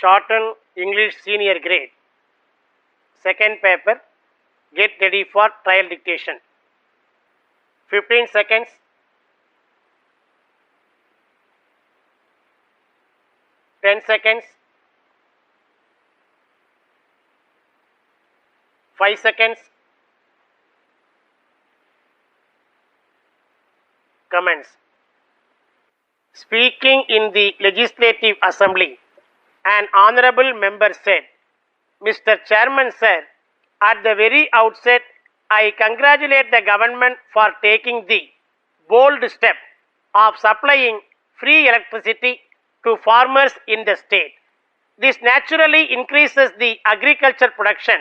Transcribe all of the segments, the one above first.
Shorthand English Senior Grade. Second paper. Get ready for trial dictation. 15 seconds. Ten seconds. 5 seconds. Comments. Speaking in the Legislative Assembly, an honorable member said, Mr. Chairman sir, at the very outset, I congratulate the government for taking the bold step of supplying free electricity to farmers in the state. This naturally increases the agriculture production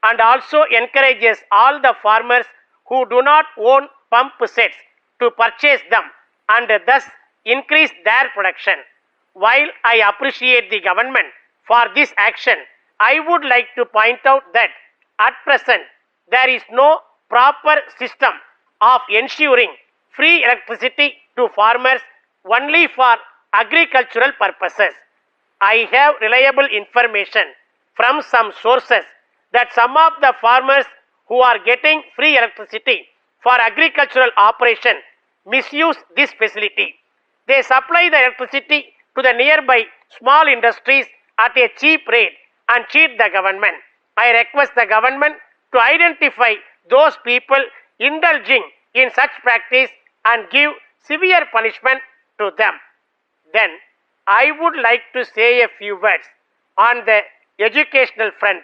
and also encourages all the farmers who do not own pump sets to purchase them and thus increase their production. While I appreciate the government for this action, I would like to point out that at present there is no proper system of ensuring free electricity to farmers only for agricultural purposes. I have reliable information from some sources that some of the farmers who are getting free electricity for agricultural operation misuse this facility. They supply the electricity to the nearby small industries at a cheap rate and cheat the government. I request the government to identify those people indulging in such practice and give severe punishment to them. Then I would like to say a few words on the educational front.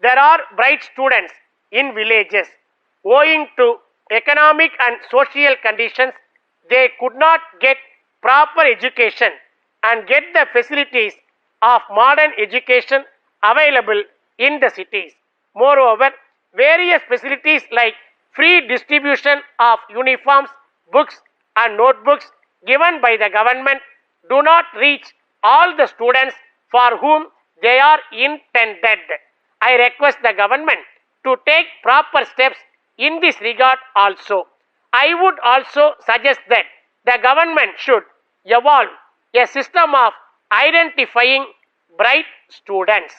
There are bright students in villages. Owing to economic and social conditions, they could not get proper education and get the facilities of modern education available in the cities. Moreover, various facilities like free distribution of uniforms, books and notebooks given by the government do not reach all the students for whom they are intended. I request the government to take proper steps in this regard also. I would also suggest that the government should evolve a system of identifying bright students.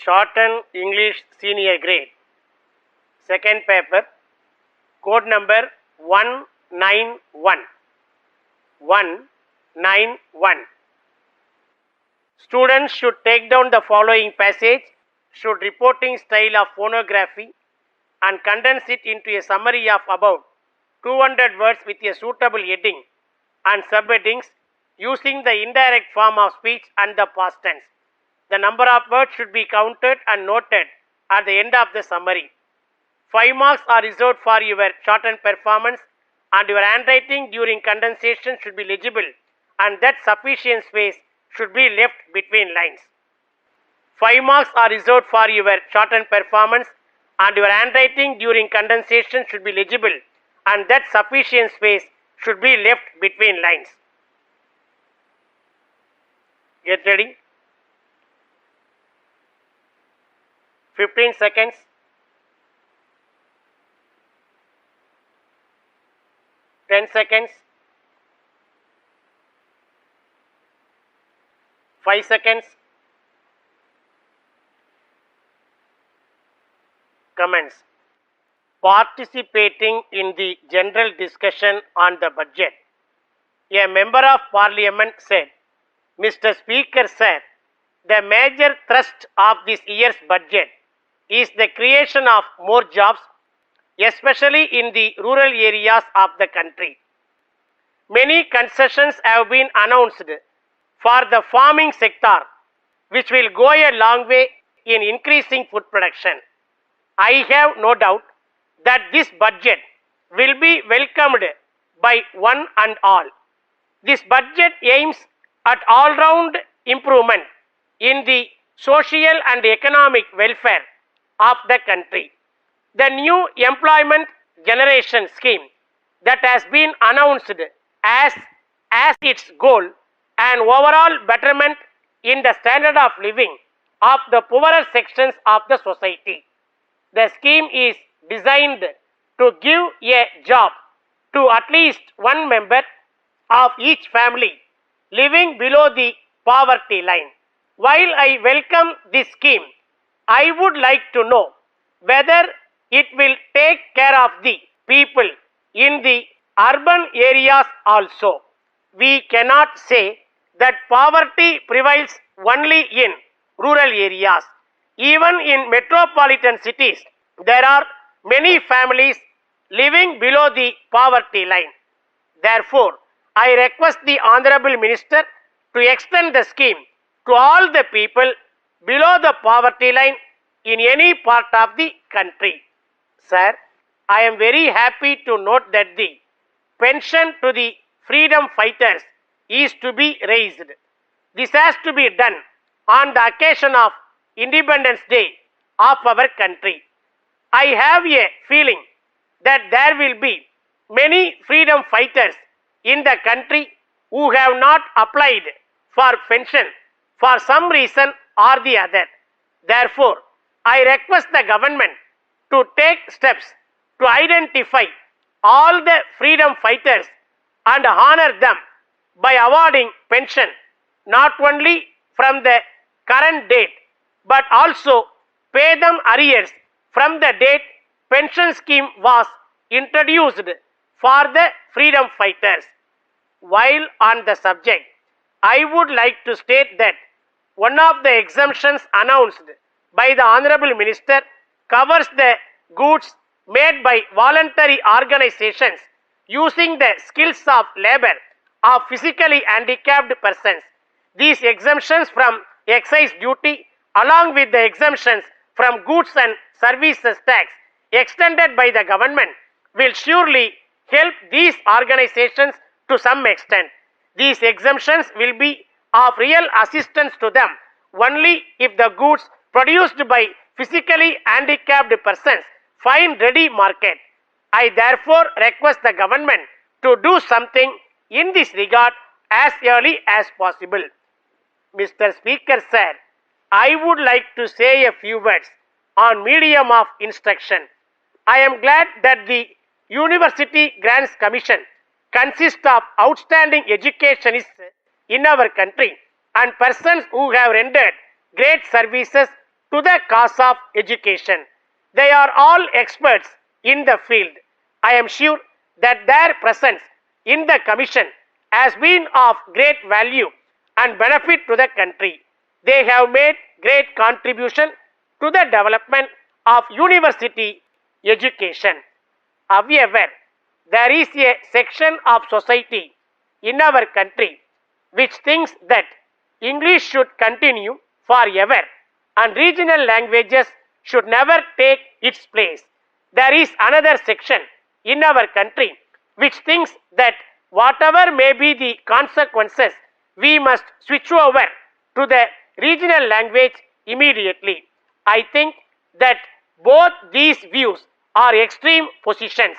Shorthand English Senior Grade. Second paper. Code number 191. 191. Students should take down the following passage, should reporting style of phonography and condense it into a summary of about 200 words with a suitable heading and subheadings using the indirect form of speech and the past tense. The number of words should be counted and noted at the end of the summary. 5 marks are reserved for your shorthand performance and your handwriting during condensation should be legible and that sufficient space should be left between lines. 5 marks are reserved for your shorthand performance and your handwriting during condensation should be legible and that sufficient space should be left between lines. Get ready. 15 seconds. 10 seconds. 5 seconds. Comments. Participating in the general discussion on the budget, a member of parliament said, Mr. Speaker sir, the major thrust of this year's budget is the creation of more jobs, especially in the rural areas of the country. Many concessions have been announced for the farming sector, which will go a long way in increasing food production. I have no doubt that this budget will be welcomed by one and all. This budget aims at all-round improvement in the social and economic welfare of the country. The new employment generation scheme that has been announced as, as its goal an overall betterment in the standard of living of the poorer sections of the society. The scheme is designed to give a job to at least one member of each family living below the poverty line. While I welcome this scheme, I would like to know whether it will take care of the people in the urban areas also. We cannot say that poverty prevails only in rural areas. Even in metropolitan cities, there are many families living below the poverty line. Therefore, I request the Honorable Minister to extend the scheme to all the people below the poverty line in any part of the country. Sir, I am very happy to note that the pension to the freedom fighters is to be raised. This has to be done on the occasion of Independence Day of our country. I have a feeling that there will be many freedom fighters in the country who have not applied for pension for some reason or the other. Therefore, I request the government to take steps to identify all the freedom fighters and honor them by awarding pension not only from the current date but also pay them arrears from the date pension scheme was introduced for the freedom fighters. While on the subject, I would like to state that one of the exemptions announced by the Honorable Minister covers the goods made by voluntary organizations using the skills of labor of physically handicapped persons. These exemptions from excise duty along with the exemptions from goods and services tax extended by the government will surely help these organizations to some extent. These exemptions will be of real assistance to them only if the goods produced by physically handicapped persons find ready market. I therefore request the government to do something in this regard as early as possible. Mr. Speaker, sir, I would like to say a few words on medium of instruction. I am glad that the University Grants Commission consists of outstanding educationists in our country and persons who have rendered great services to the cause of education. They are all experts in the field. I am sure that their presence in the commission has been of great value and benefit to the country. They have made great contribution to the development of university education. However, there is a section of society in our country which thinks that English should continue forever and regional languages should never take its place. There is another section in our country which thinks that whatever may be the consequences, we must switch over to the regional language immediately. I think that both these views are extreme positions.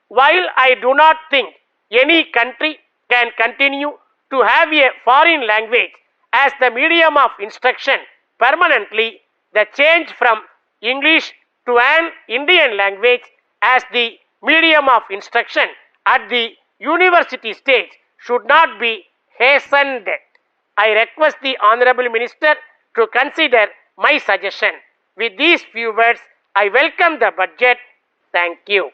While I do not think any country can continue to have a foreign language as the medium of instruction permanently, the change from English to an Indian language as the medium of instruction at the university stage should not be hastened. I request the Honorable Minister to consider my suggestion. With these few words, I welcome the budget. Thank you.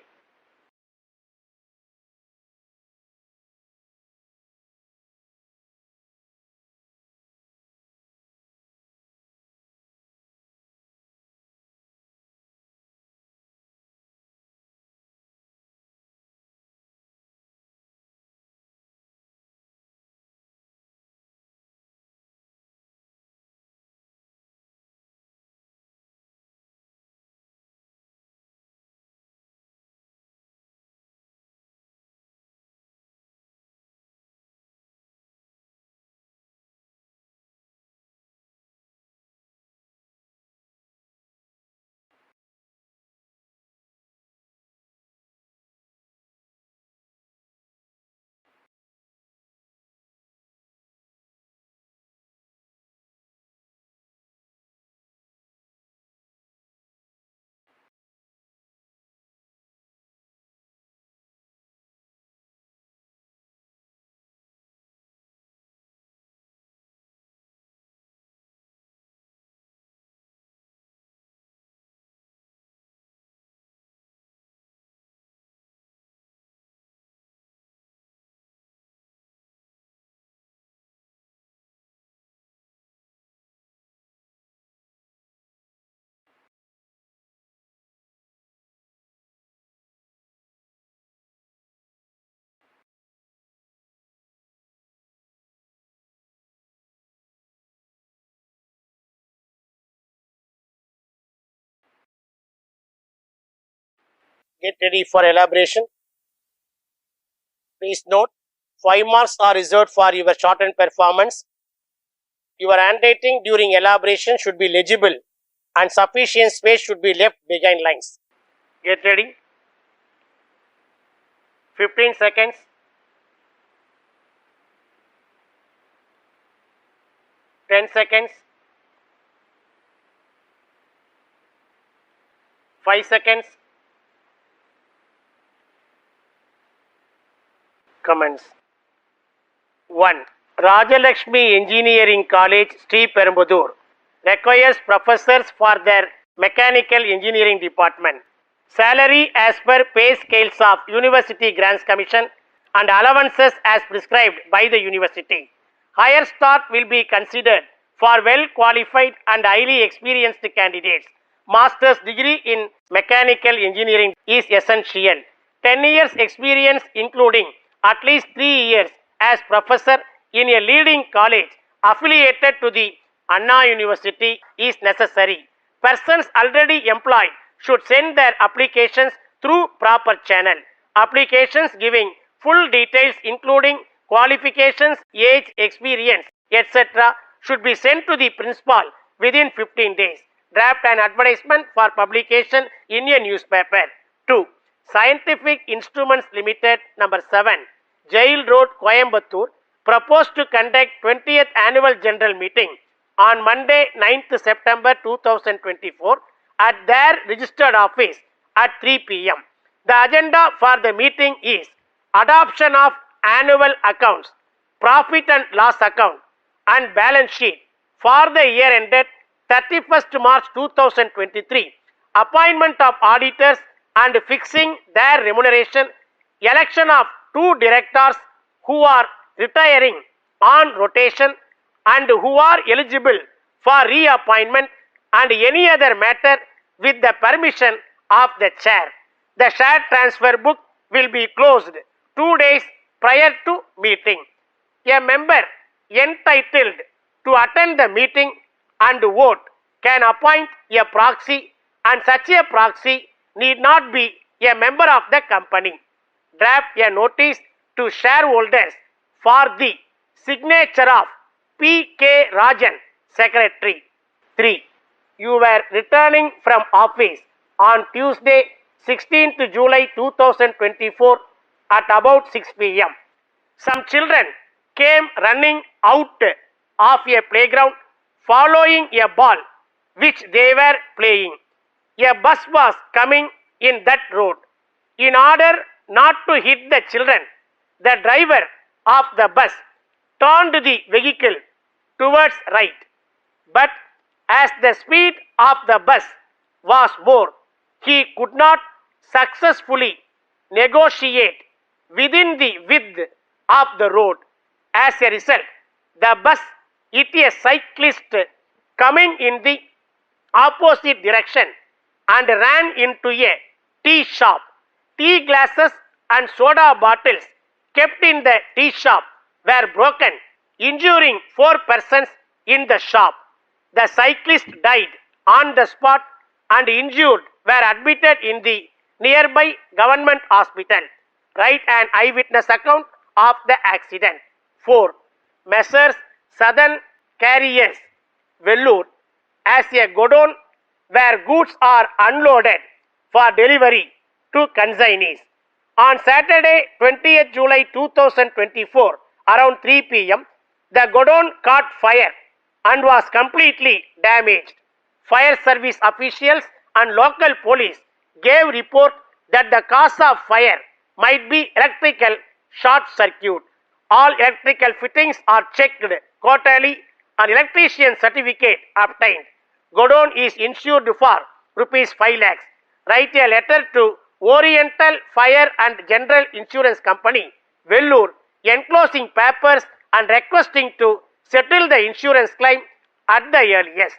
Get ready for elaboration. Please note, 5 marks are reserved for your shorthand performance. Your handwriting during elaboration should be legible and sufficient space should be left behind lines. Get ready. 15 seconds. 10 seconds. 5 seconds. Comments. 1. Rajalakshmi Engineering College, Sri Perumbudur requires professors for their mechanical engineering department. Salary as per pay scales of University Grants Commission and allowances as prescribed by the university. Higher start will be considered for well qualified and highly experienced candidates. Master's degree in mechanical engineering is essential. 10 years experience including at least 3 years as professor in a leading college affiliated to the Anna University is necessary. Persons already employed should send their applications through proper channel. Applications giving full details including qualifications, age, experience, etc. should be sent to the principal within 15 days. Draft an advertisement for publication in a newspaper. 2. Scientific Instruments Limited, number 7, Jail Road, Coimbatore, proposed to conduct 20th Annual General Meeting on Monday 9th September 2024 at their registered office at 3 p.m. The agenda for the meeting is adoption of annual accounts, profit and loss account and balance sheet for the year ended 31st March 2023, appointment of auditors and fixing their remuneration, election of 2 directors who are retiring on rotation and who are eligible for reappointment, and any other matter with the permission of the chair. The share transfer book will be closed 2 days prior to meeting. A member entitled to attend the meeting and vote can appoint a proxy, and such a proxy need not be a member of the company. Draft a notice to shareholders for the signature of P.K. Rajan, Secretary. 3. You were returning from office on Tuesday 16th July 2024 at about 6 p.m. Some children came running out of a playground following a ball which they were playing. A bus was coming in that road. In order not to hit the children, the driver of the bus turned the vehicle towards right. But as the speed of the bus was more, he could not successfully negotiate within the width of the road. As a result, the bus hit a cyclist coming in the opposite direction and ran into a tea shop. Tea glasses and soda bottles kept in the tea shop were broken, injuring 4 persons in the shop. The cyclist died on the spot and injured were admitted in the nearby government hospital. Write an eyewitness account of the accident. 4. Messrs. Southern Carriers, Vellore, as a godown where goods are unloaded for delivery to consignees. On Saturday 20th July 2024 around 3 p.m. the godown caught fire and was completely damaged. Fire service officials and local police gave report that the cause of fire might be electrical short circuit. All electrical fittings are checked quarterly and electrician certificate obtained. Godown is insured for rupees 5 lakhs. Write a letter to Oriental Fire and General Insurance Company, Vellore, enclosing papers and requesting to settle the insurance claim at the earliest.